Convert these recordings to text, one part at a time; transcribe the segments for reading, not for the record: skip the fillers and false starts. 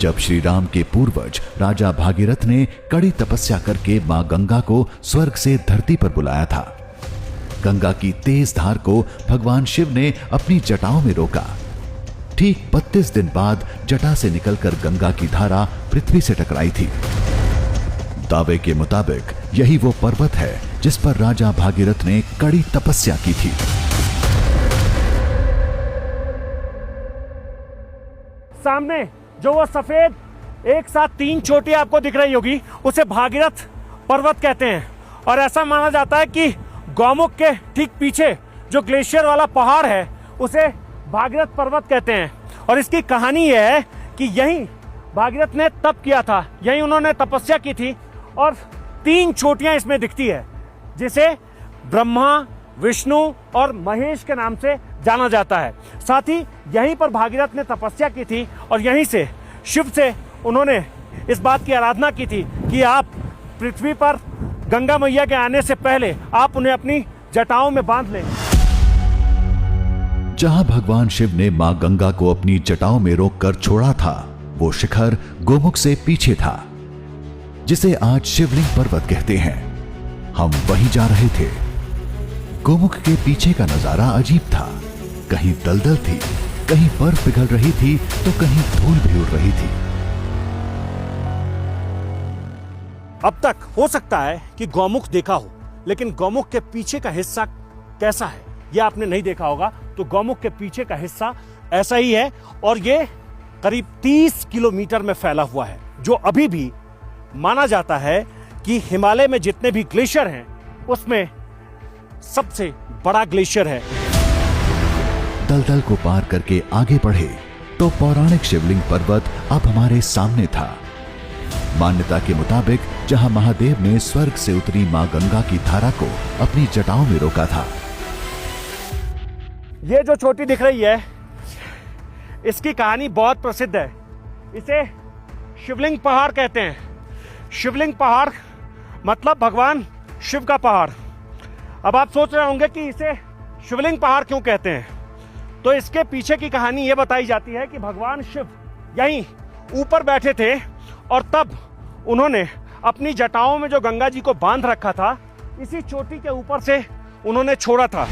जब श्री राम के पूर्वज राजा भागीरथ ने कड़ी तपस्या करके मां गंगा को स्वर्ग से धरती पर बुलाया था। गंगा की तेज धार को भगवान शिव ने अपनी जटाओं में रोका। ठीक 32 दिन बाद जटा से निकलकर गंगा की धारा पृथ्वी से टकराई थी। दावे के मुताबिक यही वो पर्वत है जिस पर राजा भागीरथ ने कड़ी तपस्या की थी। सामने जो वो सफेद एक साथ 3 चोटियां आपको दिख रही होगी, उसे भागीरथ पर्वत कहते हैं। और ऐसा माना जाता है कि गौमुख के ठीक पीछे जो ग्लेशियर वाला पहाड़ है उसे भागीरथ पर्वत कहते हैं। और इसकी कहानी यह है कि यहीं भागीरथ ने तप किया था, यहीं उन्होंने तपस्या की थी। और 3 चोटियां इसमें दिखती है जिसे ब्रह्मा, विष्णु और महेश के नाम से जाना जाता है। साथ ही यहीं पर भागीरथ ने तपस्या की थी और यहीं से शिव से उन्होंने इस बात की आराधना की थी कि आप पृथ्वी पर गंगा मैया के आने से पहले आप उन्हें अपनी जटाओं में बांध लें। जहां भगवान शिव ने मां गंगा को अपनी जटाओं में रोककर छोड़ा था, वो शिखर गोमुख से पीछे था, जिसे आज शिवलिंग पर्वत कहते हैं। हम वहीं जा रहे थे। गोमुख के पीछे का नजारा अजीब था। कहीं दलदल थी, कहीं बर्फ पिघल रही थी तो कहीं धूल भी उड़ रही थी। अब तक हो सकता है कि गौमुख देखा हो, लेकिन गौमुख के पीछे का हिस्सा कैसा है यह आपने नहीं देखा होगा। तो गौमुख के पीछे का हिस्सा ऐसा ही है और यह करीब 30 किलोमीटर में फैला हुआ है, जो अभी भी माना जाता है कि हिमालय में जितने भी ग्लेशियर हैं उसमें सबसे बड़ा ग्लेशियर है। दलदल को पार करके आगे बढ़े तो पौराणिक शिवलिंग पर्वत अब हमारे सामने था। मान्यता के मुताबिक जहां महादेव ने स्वर्ग से उतरी मां गंगा की धारा को अपनी जटाओं में रोका था। ये जो चोटी दिख रही है इसकी कहानी बहुत प्रसिद्ध है। इसे शिवलिंग पहाड़ कहते हैं। शिवलिंग पहाड़ मतलब भगवान शिव का पहाड़। अब आप सोच रहे होंगे कि इसे शिवलिंग पहाड़ क्यों कहते हैं। तो इसके पीछे की कहानी यह बताई जाती है कि भगवान शिव यहीं ऊपर बैठे थे और तब उन्होंने अपनी जटाओं में जो गंगा जी को बांध रखा था, इसी चोटी के ऊपर से उन्होंने छोड़ा था।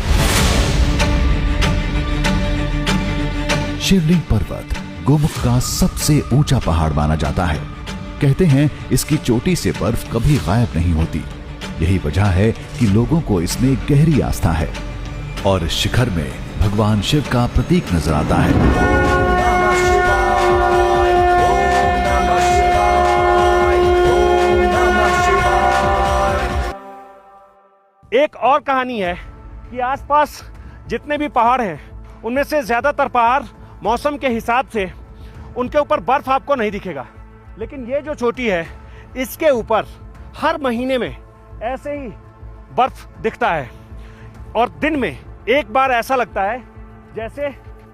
शिवलिंग पर्वत गोमुख का सबसे ऊंचा पहाड़ माना जाता है। कहते हैं इसकी चोटी से बर्फ कभी गायब नहीं होती। यही वजह है कि लोगों को इसमें गहरी आस्था है और इस शिखर में भगवान शिव का प्रतीक नजर आता है। एक और कहानी है कि आसपास जितने भी पहाड़ हैं उनमें से ज्यादातर पहाड़ मौसम के हिसाब से उनके ऊपर बर्फ आपको नहीं दिखेगा, लेकिन ये जो चोटी है इसके ऊपर हर महीने में ऐसे ही बर्फ दिखता है और दिन में एक बार ऐसा लगता है जैसे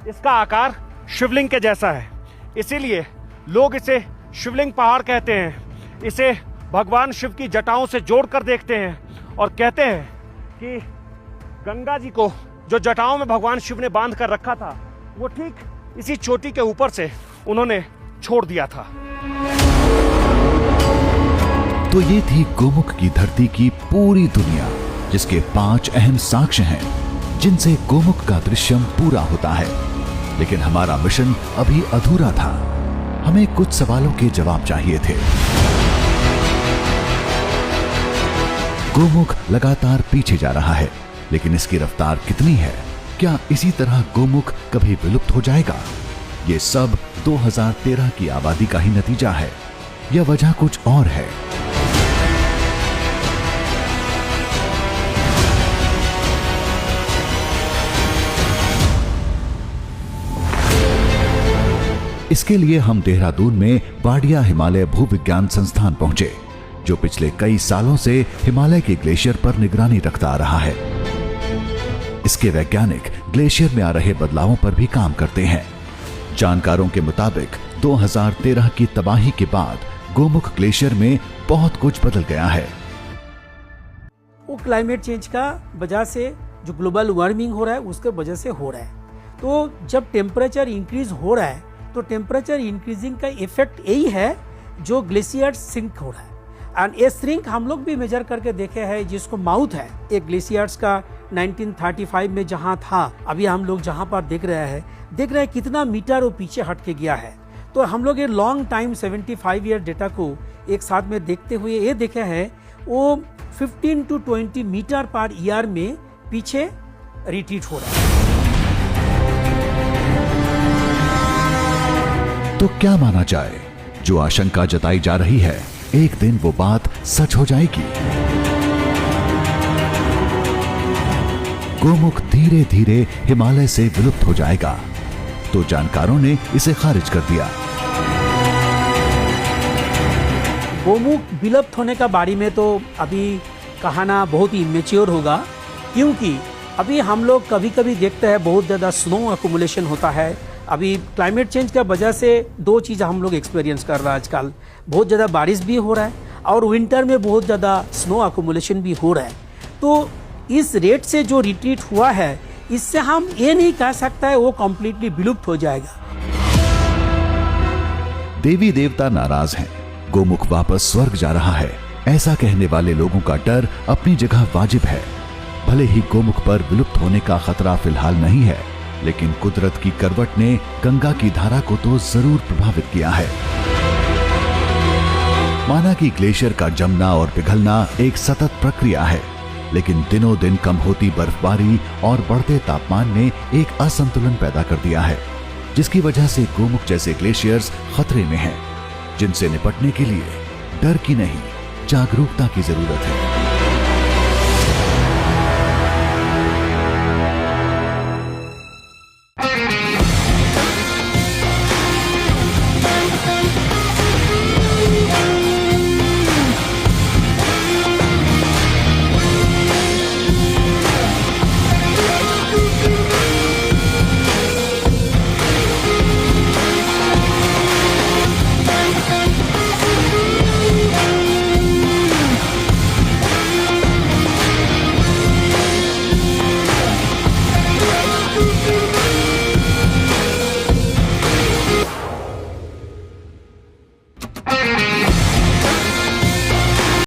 इसका आकार शिवलिंग के जैसा है। इसीलिए लोग इसे शिवलिंग पहाड़ कहते हैं। इसे भगवान शिव की जटाओं से जोड़कर देखते हैं और कहते हैं कि गंगा जी को जो जटाओं में भगवान शिव ने बांध कर रखा था वो ठीक इसी चोटी के ऊपर से उन्होंने छोड़ दिया था। तो ये थी गोमुख की धरती की पूरी दुनिया, जिसके 5 अहम साक्ष्य हैं जिनसे गोमुख का दृश्यम पूरा होता है। लेकिन हमारा मिशन अभी अधूरा था। हमें कुछ सवालों के जवाब चाहिए थे। गोमुख लगातार पीछे जा रहा है, लेकिन इसकी रफ्तार कितनी है? क्या इसी तरह गोमुख कभी विलुप्त हो जाएगा? ये सब 2013 की आबादी का ही नतीजा है या वजह कुछ और है? इसके लिए हम देहरादून में वाडिया हिमालय भूविज्ञान संस्थान पहुंचे, जो पिछले कई सालों से हिमालय के ग्लेशियर पर निगरानी रखता आ रहा है। इसके वैज्ञानिक ग्लेशियर में आ रहे बदलावों पर भी काम करते हैं। जानकारों के मुताबिक 2013 की तबाही के बाद गोमुख ग्लेशियर में बहुत कुछ बदल गया है। वो क्लाइमेट चेंज का वजह से जो ग्लोबल वार्मिंग हो रहा है उसके वजह से हो रहा है। तो जब टेम्परेचर इंक्रीज हो रहा है तो तो टेम्परेचर इंक्रीजिंग का इफेक्ट यही है जो ग्लेशियर सिंक हो रहा है। एंड ये श्रिंक हम लोग भी मेजर करके देखे हैं, जिसको माउथ है एक ग्लेशियर्स का 1935 में जहां था, अभी हम लोग जहां पर देख रहे हैं कितना मीटर वो पीछे हट के गया है। तो हम लोग ये लॉन्ग टाइम 75 ईयर डेटा को एक साथ में देखते हुए ये देखे हैं वो 15 to 20 मीटर पर ईयर में पीछे रिट्रीट हो रहा है। तो क्या माना जाए, जो आशंका जताई जा रही है एक दिन वो बात सच हो जाएगी। गोमुख धीरे धीरे हिमालय से विलुप्त हो जाएगा, तो जानकारों ने इसे खारिज कर दिया। गोमुख विलुप्त होने का बारे में तो अभी कहना बहुत ही इमेच्योर होगा, क्योंकि अभी हम लोग कभी कभी देखते हैं बहुत ज़्यादा स्नो अकुमुलेशन होता है। अभी क्लाइमेट चेंज का वजह से दो चीज़ हम लोग एक्सपीरियंस कर रहे हैं आजकल, बहुत ज़्यादा बारिश भी हो रहा है और विंटर में बहुत ज़्यादा स्नो अकुमुलेशन भी हो रहा है। तो इस रेट से जो रिट्रीट हुआ है, इससे हम ये नहीं कह सकता है वो कम्प्लीटली विलुप्त हो जाएगा। देवी देवता नाराज हैं, गोमुख वापस स्वर्ग जा रहा है, ऐसा कहने वाले लोगों का डर अपनी जगह वाजिब है। भले ही गोमुख पर विलुप्त होने का खतरा फिलहाल नहीं है, लेकिन कुदरत की करवट ने गंगा की धारा को तो जरूर प्रभावित किया है। माना कि ग्लेशियर का जमना और पिघलना एक सतत प्रक्रिया है, लेकिन दिनों दिन कम होती बर्फबारी और बढ़ते तापमान ने एक असंतुलन पैदा कर दिया है, जिसकी वजह से गोमुख जैसे ग्लेशियर्स खतरे में हैं, जिनसे निपटने के लिए डर की नहीं जागरूकता की जरूरत है।